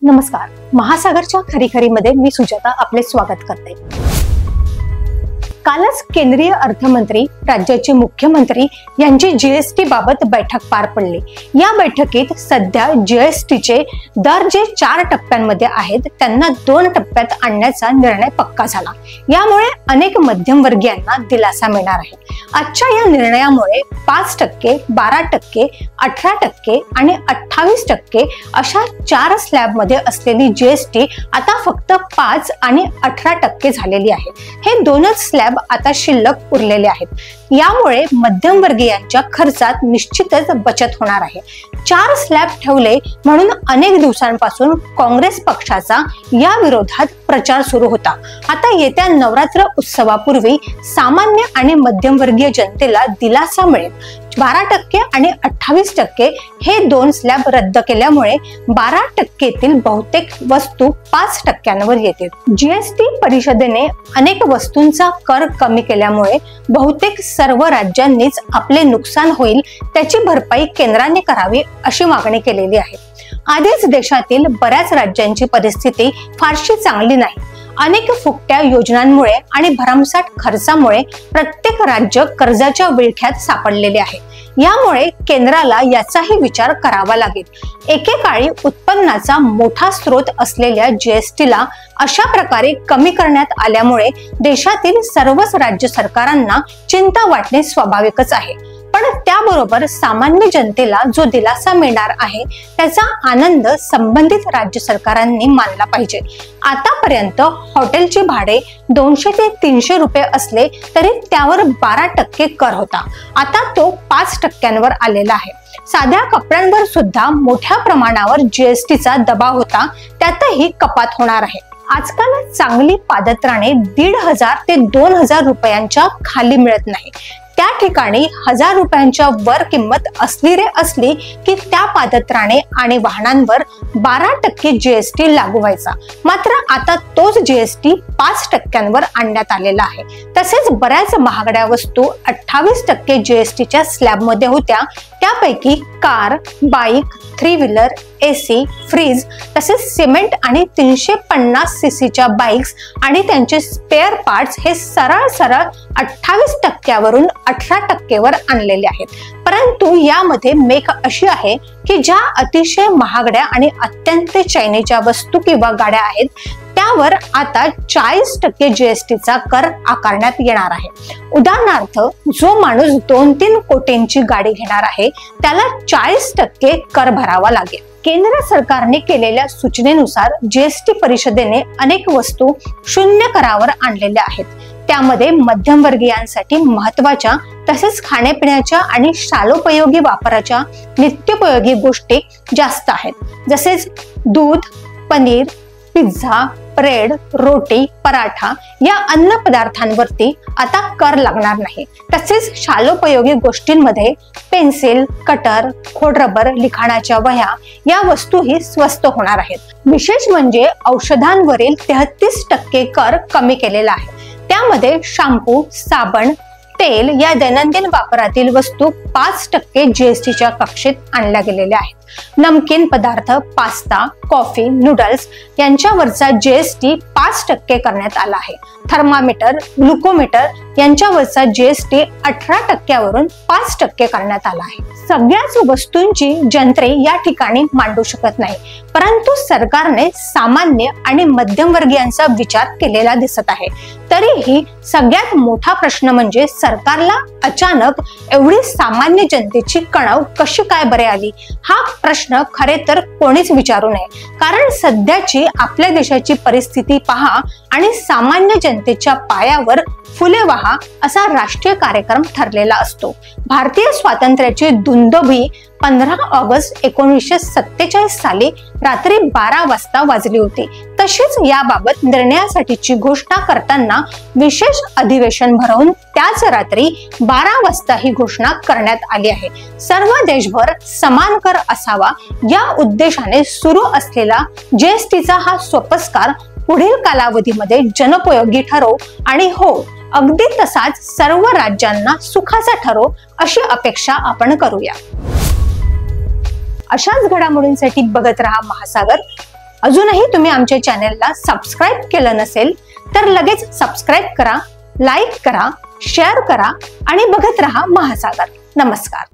नमस्कार, महासागरच्या खरीखरीमध्ये मी सुजाता आपले स्वागत करते। कालच केंद्रीय अर्थमंत्री, राज्याचे मुख्यमंत्री यांची जीएसटी बाबत बैठक पार पडली। या बैठकीत सध्या जीएसटीचे दर जे 4 टप्प्यांमध्ये आहेत त्यांना 2 टप्प्यात आणण्याचा निर्णय पक्का झाला। यामुळे अनेक मध्यमवर्गीयांना दिलासा मिळणार आहे। आजच्या या निर्णयामुळे 5%, 12%, 18% आणि 28% अशा 4 स्लॅबमध्ये असलेली जीएसटी आता फक्त 5 आणि 18% झालेली आहे। हे दोनच स्लॅब आता शिल्लक उरलेले आहेत। यामुळे मध्यमवर्गीयांच्या खर्चात निश्चितच बचत होणार आहे। 4 स्लॅब ठेवले म्हणून अनेक दिवसांपासून काँग्रेस पक्षाचा या विरोधात प्रचार सुरू होता। आता येत्या नवरात्र उत्सवापूर्वी सामान्य आणि मध्यमवर्गीय जनतेला दिलासा मिळेल। 12% आणि 28% हे 2 स्लॅब रद्द केल्यामुळे 12%तील बहुतेक वस्तू 5%वर येतील। जीएसटी परिषदेने अनेक वस्तूंचा कर कमी केल्यामुळे बहुतेक सर्व राज्यांनीच आपले नुकसान होईल त्याची भरपाई केंद्राने करावी अशी मागणी केलेली आहे। आधीच देशातील बऱ्याच राज्यांची परिस्थिती फारशी चांगली नाही। अनेक फुकट्या योजनांमुळे आणि भरमसाठ खर्चामुळे प्रत्येक राज्य कर्जाच्या विळख्यात सापडलेले आहे। यामुळे केंद्राला याचाही विचार करावा लागेल। एकेकाळी उत्पन्नाचा मोठा स्रोत असलेल्या जीएसटीला अशा प्रकारे कमी करण्यात आल्यामुळे देशातील सर्वच राज्य सरकारांना चिंता वाटणे स्वाभाविकच आहे। पण त्याबरोबर सामान्य जनतेला जो दिलासा मिळणार आहे त्याचा आनंद संबंधित राज्य सरकारांनी मानला पाहिजे। आतापर्यंत हॉटेलचे भाडे 200 ते 300 रुपये असले तरी त्यावर 12% कर होता। आता तो 5%वर आलेला आहे। साध्या कपड्यांवर सुद्धा मोठ्या प्रमाणावर जीएसटीचा दबाव होता, त्यातही कपात होणार आहे। आजकाल चांगली पादत्राणे 1500 ते 2000 रुपयांच्या खाली मिळत नाही। त्या ठिकाणी 1000 रुपयांच्या वर किंमत असली की त्या पादत्राणे आणि वाहनांवर 12% जीएसटी लागू व्हायचा। मात्र आता तोच जीएसटी 5%वर आणण्यात आलेला आहे। तसेच बऱ्याच महागड्या वस्तू 28% जीएसटीच्या स्लॅबमध्ये होत्या। त्यापैकी car, bike, 3 wheeler, AC, fridge तसेच सिमेंट आणि 350 सीसीच्या बाईक्स आणि त्यांचे स्पेअर पार्ट्स हे सरळ 28%वरून 18%वर आणलेले आहेत। परंतु यामध्ये मेख अशी आहे की ज्या अतिशय महागड्या आणि अत्यंत चैनीच्या वस्तू किंवा गाड्या आहेत त्यावर आता 40% जीएसटीचा कर आकारण्यात येणार आहे। उदाहरणार्थ, जो माणूस 2-3 कोटींची गाडी घेणार आहे त्याला 40% कर भरावा लागेल। केंद्र सरकारने केलेल्या सूचनेनुसार जीएसटी परिषदेने अनेक वस्तू 0 करावर आणलेल्या आहेत। त्यामध्ये मध्यमवर्गीयांसाठी महत्त्वाच्या तसेच खाण्यापिण्याच्या आणि शालोपयोगी वापराच्या नित्योपयोगी गोष्टी जास्त आहेत। जसेच दूध, पनीर, पिझ्झा, ब्रेड, रोटी, पराठा या अन्न पदार्थांवरती आता कर लागणार नाही। तसेच शालोपयोगी गोष्टींमध्ये पेन्सिल, कटर, खोडरबर, लिखाणाच्या वह्या या वस्तूही स्वस्त होणार आहेत। विशेष म्हणजे औषधांवरील 33% कर कमी केलेला आहे। त्यामध्ये शॅम्पू, साबण, तेल या दैनंदिन वापरातील वस्तू 5% जीएसटीच्या कक्षेत आणल्या गेलेल्या आहेत। नमकीन पदार्थ, पास्ता, कॉफी, नूडल्स यांच्यावरचा जीएसटी 5% करण्यात आला आहे। थर्मामीटर, ग्लुकोमीटर यांच्यावरचा जीएसटी 18%वरून 5% करण्यात आला आहे। सगळ्याच वस्तूंची जंत्रे या ठिकाणी मांडू शकत नाही, परंतु सरकारने सामान्य आणि मध्यमवर्गीयांचा विचार केलेला दिसत आहे। तरीही सगळ्यात मोठा प्रश्न म्हणजे सरकारला अचानक एवढी सामान्य जनतेची कणव कशी काय बरे आली हा प्रश्न खरे तर कोणीच विचारू नये। कारण सध्याची आपल्या देशाची परिस्थिती पहा आणि सामान्य जनतेच्या पायावर फुले वाहा असा राष्ट्रीय कार्यक्रम ठरलेला असतो। भारतीय स्वातंत्र्याची दुंदुभी 15 ऑगस्ट 1947 साली रात्री 12 वाजता वाजली होती। तशीच याबाबत निर्णयासाठीची घोषणा करताना विशेष अधिवेशन भरवून त्याच रात्री 12 वाजता ही घोषणा करण्यात आली आहे। सर्व देशभर समान कर असावा या उद्देशाने सुरू असलेला जीएसटीचा हा सोपस्कार पुढील कालावधीमध्ये जनोपयोगी ठरो आणि हो, अगदी तसाच सर्व राज्यांना सुखाचा ठरो अशी अपेक्षा आपण करूया। अशाच घडामोडींसाठी बघत रहा महासागर। अजूनही तुम्ही आमच्या चॅनेलला सबस्क्राईब केलं नसेल तर लगेच सबस्क्राईब करा, लाईक करा, शेअर करा आणि बघत रहा महासागर. नमस्कार.